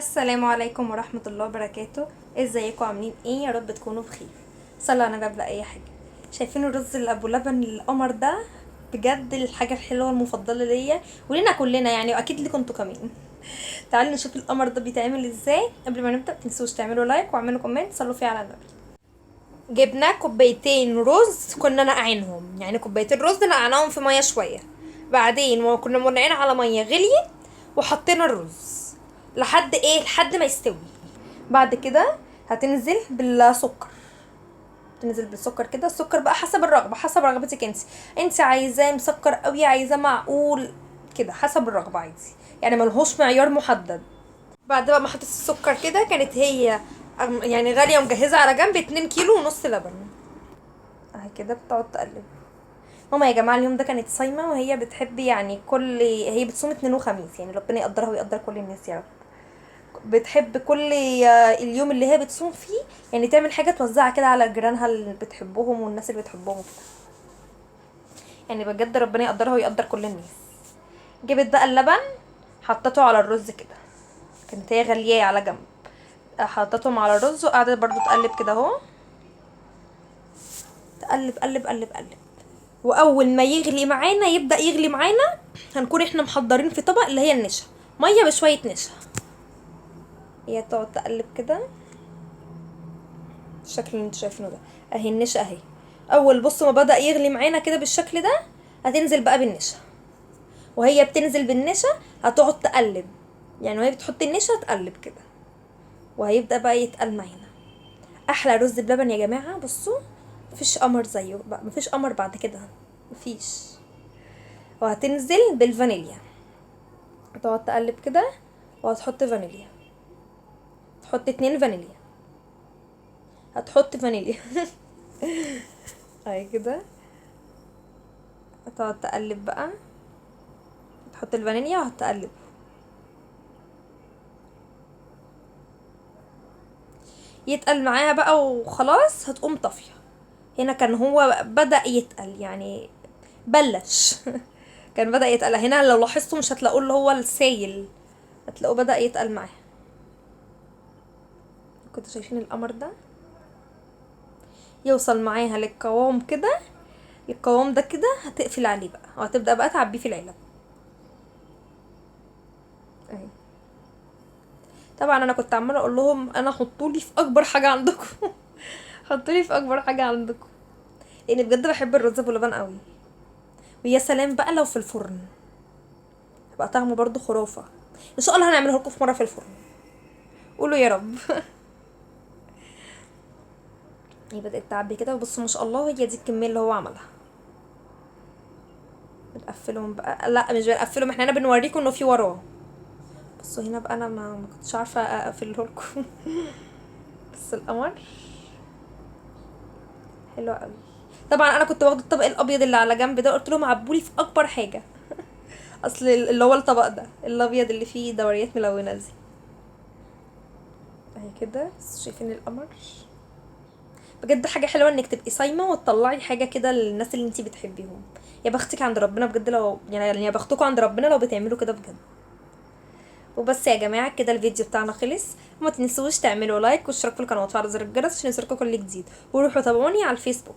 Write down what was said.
السلام عليكم ورحمة الله وبركاته. ازيكم عاملين ايه؟ يا رب تكونوا بخير. صلوا على النبي قبل اي حاجة. شايفين الرز اللي ابو لبن القمر ده؟ بجد الحاجة الحلوة المفضلة ليا ولينا كلنا يعني، واكيد لكم انتوا كمان. تعالوا نشوف القمر ده بيتعمل ازاي. قبل ما نبدأ متنسوش تعملوا لايك واعملوا كومنت، صلوا فيه على النبي. جبنا كوبايتين رز كنا نقعينهم، يعني كوبايتين رز نقعناهم في ميه شويه، بعدين كنا مولعين على ميه غليت وحطينا الرز لحد ما يستوي. بعد كده هتنزل بالسكر، تنزل بالسكر كده. السكر بقى حسب الرغبه، حسب رغبتك انت عايزاه مسكر قوي، عايزاه معقول كده، حسب الرغبه عادي، يعني ملهوش معيار محدد. بعد بقى ما حطيت السكر كده كانت هي يعني غاليه ومجهزه على جنب 2 كيلو ونص لبن. اهي كده بتقعد تقلب. ماما يا جماعه اليوم ده كانت صايمه، وهي بتحب يعني هي بتصوم اثنين وخميس، يعني ربنا يقدرها ويقدر كل الناس يا رب. بتحب كل اليوم اللي هي بتصوم فيه يعني تعمل حاجه توزعها كده على جيرانها اللي بتحبهم والناس اللي بتحبهم كده. يعني بجد ربنا يقدرها ويقدر كل الناس. جبت بقى اللبن، حطته على الرز كده، كانت هي غلياه على جنب. حطتهم على الرز وقعدت برضو تقلب كده اهو، تقلب قلب قلب قلب. واول ما يغلي معانا، يبدا يغلي معانا، هنكون احنا محضرين في طبق اللي هي النشا، ميه بشويه نشا. هي تقعد تقلب كده الشكل اللي انتوا شايفينه ده. اهي النشا اهي. اول بص ما بدا يغلي معانا كده بالشكل ده، هتنزل بقى بالنشا. وهي بتنزل بالنشا هتقعد تقلب، يعني وهي بتحط النشا تقلب كده، وهيبدا بقى يتقل معانا. احلى رز بلبن يا جماعه. بصوا مفيش قمر زيه بقى، مفيش قمر بعد كده، مفيش. وهتنزل بالفانيليا، هتقعد تقلب كده، وهتحط فانيليا، تحط 2 فانيليا، هتحط فانيليا. اهي كده. هتقعد تقلب بقى، تحط الفانيليا وهتقلب. يتقل معاها بقى وخلاص هتقوم طافيه. هنا كان هو بدأ يتقل يعني، بلش. كان بدأ يتقل. هنا لو لاحظتوا مش هتلاقوه اللي هو السايل، هتلاقوه بدأ يتقل معاها. كنتوا شايفين القمر ده؟ يوصل معاها للقوام كده، القوام ده كده هتقفل عليه بقى، وهتبدأ بقى تعبيه في العلب. اهي. طبعا انا كنت عماله اقول لهم انا حطولي في اكبر حاجه عندكم. حطولي في اكبر حاجه عندكم، لان بجد بحب الرز بلبن قوي. ويا سلام بقى لو في الفرن، هيبقى طعمه برضو خرافه. ان شاء الله هنعمله لكم في مره في الفرن، قولوا يا رب. هي بدات تعبي كده، وبصوا ما شاء الله هي دي الكميه اللي هو عملها. بنقفلهم بقى، لا مش بنقفلهم، احنا هنا بنوريكم انه في وراه. بصوا هنا بقى انا ما كنتش عارفه اقفله لكم. بس القمر حلو قوي. طبعا انا كنت واخده الطبق الابيض اللي على جنب ده، قلت لهم عبولي في اكبر حاجه. اصل اللي هو الطبق ده الابيض اللي فيه دوريات ملونه دي. اهي كده. شايفين القمر؟ بجد حاجه حلوه انك تبقي صايمه وتطلعي حاجه كده للناس اللي انتي بتحبيهم. يا بختك عند ربنا بجد، لو يعني يا بختكم عند ربنا لو بتعملوا كده بجد. وبس يا جماعه كده الفيديو بتاعنا خلص. وما تنسوش تعملوا لايك واشتراك في القناه وتفعلوا زر الجرس عشان يوصلكوا كل جديد، وروحوا تابعوني على الفيسبوك.